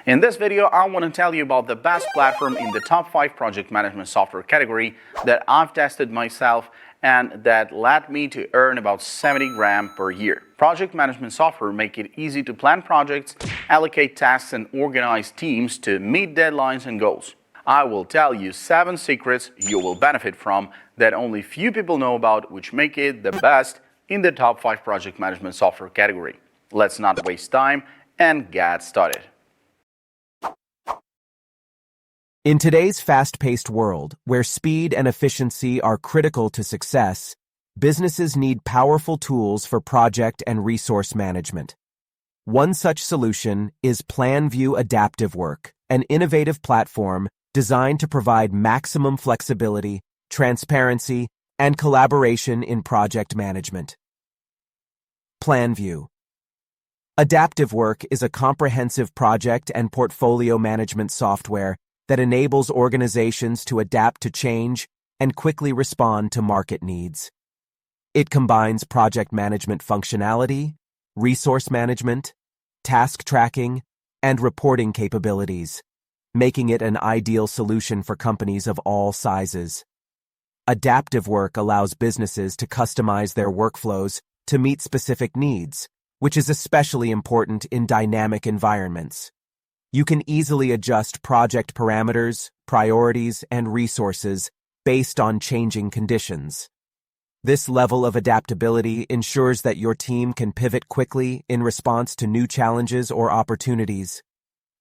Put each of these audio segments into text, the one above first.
In this video, I want to tell you about the best platform in the top 5 project management software category that I've tested myself and that led me to earn about 70 grand per year. Project management software make it easy to plan projects, allocate tasks, and organize teams to meet deadlines and goals. I will tell you 7 secrets you will benefit from that only few people know about, which make it the best in the top 5 project management software category. Let's not waste time and get started. In today's fast-paced world, where speed and efficiency are critical to success, businesses need powerful tools for project and resource management. One such solution is Planview AdaptiveWork, an innovative platform designed to provide maximum flexibility, transparency, and collaboration in project management. Planview AdaptiveWork is a comprehensive project and portfolio management software that enables organizations to adapt to change and quickly respond to market needs. It combines project management functionality, resource management, task tracking, and reporting capabilities, making it an ideal solution for companies of all sizes. AdaptiveWork allows businesses to customize their workflows to meet specific needs, which is especially important in dynamic environments. You can easily adjust project parameters, priorities, and resources based on changing conditions. This level of adaptability ensures that your team can pivot quickly in response to new challenges or opportunities.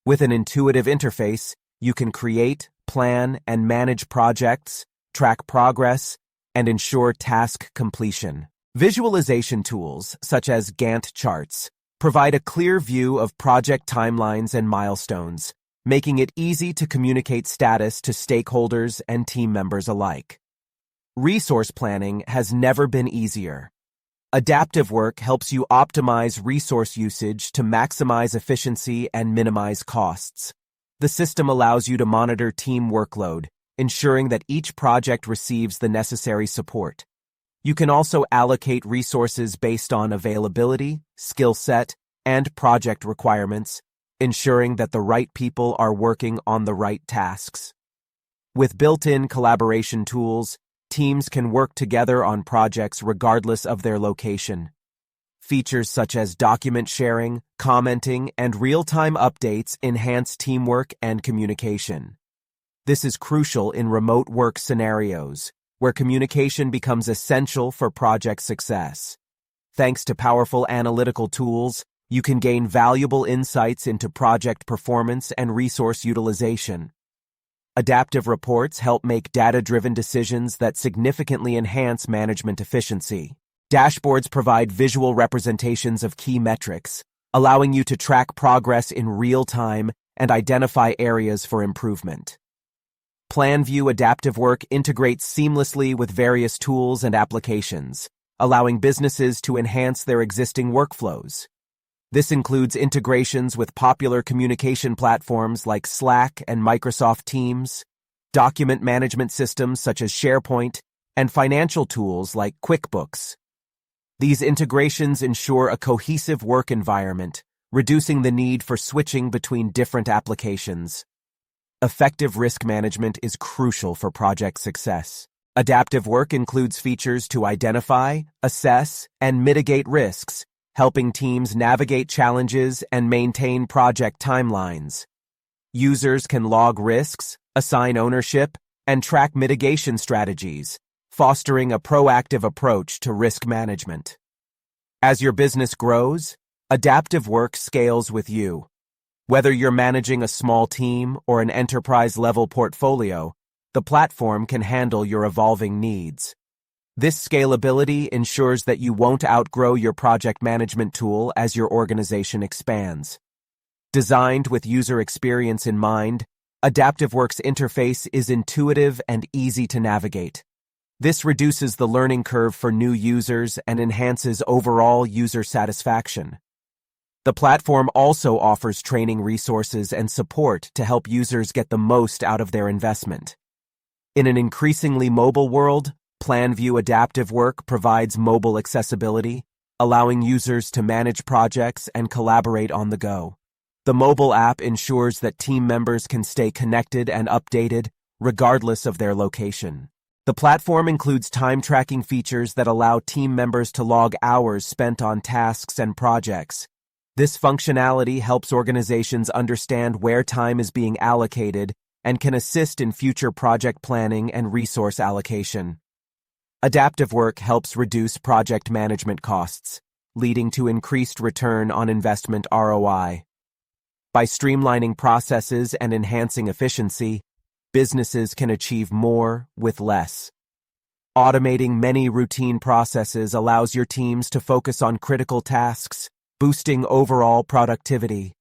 With an intuitive interface, you can create, plan, and manage projects, track progress, and ensure task completion. Visualization tools, such as Gantt charts, provide a clear view of project timelines and milestones, making it easy to communicate status to stakeholders and team members alike. Resource planning has never been easier. AdaptiveWork helps you optimize resource usage to maximize efficiency and minimize costs. The system allows you to monitor team workload, ensuring that each project receives the necessary support. You can also allocate resources based on availability, skill set, and project requirements, ensuring that the right people are working on the right tasks. With built-in collaboration tools, teams can work together on projects regardless of their location. Features such as document sharing, commenting, and real-time updates enhance teamwork and communication. This is crucial in remote work scenarios, where communication becomes essential for project success. Thanks to powerful analytical tools, you can gain valuable insights into project performance and resource utilization. Adaptive reports help make data-driven decisions that significantly enhance management efficiency. Dashboards provide visual representations of key metrics, allowing you to track progress in real time and identify areas for improvement. Planview AdaptiveWork integrates seamlessly with various tools and applications, allowing businesses to enhance their existing workflows. This includes integrations with popular communication platforms like Slack and Microsoft Teams, document management systems such as SharePoint, and financial tools like QuickBooks. These integrations ensure a cohesive work environment, reducing the need for switching between different applications. Effective risk management is crucial for project success. AdaptiveWork includes features to identify, assess, and mitigate risks, helping teams navigate challenges and maintain project timelines. Users can log risks, assign ownership, and track mitigation strategies, fostering a proactive approach to risk management. As your business grows, AdaptiveWork scales with you. Whether you're managing a small team or an enterprise-level portfolio, the platform can handle your evolving needs. This scalability ensures that you won't outgrow your project management tool as your organization expands. Designed with user experience in mind, AdaptiveWork's interface is intuitive and easy to navigate. This reduces the learning curve for new users and enhances overall user satisfaction. The platform also offers training resources and support to help users get the most out of their investment. In an increasingly mobile world, Planview AdaptiveWork provides mobile accessibility, allowing users to manage projects and collaborate on the go. The mobile app ensures that team members can stay connected and updated regardless of their location. The platform includes time-tracking features that allow team members to log hours spent on tasks and projects. This functionality helps organizations understand where time is being allocated and can assist in future project planning and resource allocation. AdaptiveWork helps reduce project management costs, leading to increased return on investment ROI. By streamlining processes and enhancing efficiency, businesses can achieve more with less. Automating many routine processes allows your teams to focus on critical tasks, boosting overall productivity.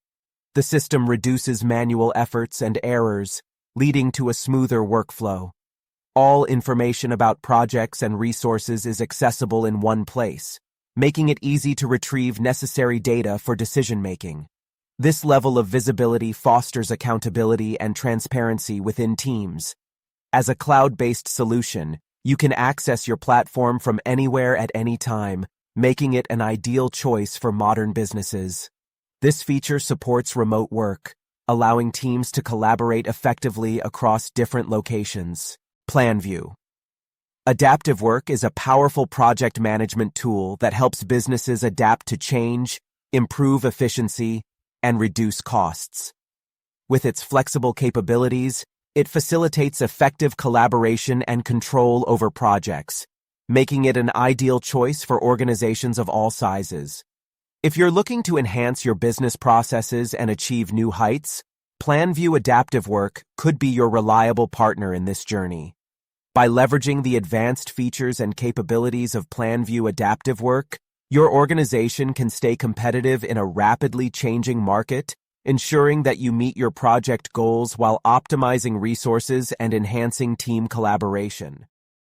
The system reduces manual efforts and errors, leading to a smoother workflow. All information about projects and resources is accessible in one place, making it easy to retrieve necessary data for decision-making. This level of visibility fosters accountability and transparency within teams. As a cloud-based solution, you can access your platform from anywhere at any time, making it an ideal choice for modern businesses. This feature supports remote work, allowing teams to collaborate effectively across different locations. Planview AdaptiveWork is a powerful project management tool that helps businesses adapt to change, improve efficiency, and reduce costs. With its flexible capabilities, it facilitates effective collaboration and control over projects, making it an ideal choice for organizations of all sizes. If you're looking to enhance your business processes and achieve new heights, Planview AdaptiveWork could be your reliable partner in this journey. By leveraging the advanced features and capabilities of Planview AdaptiveWork, your organization can stay competitive in a rapidly changing market, ensuring that you meet your project goals while optimizing resources and enhancing team collaboration.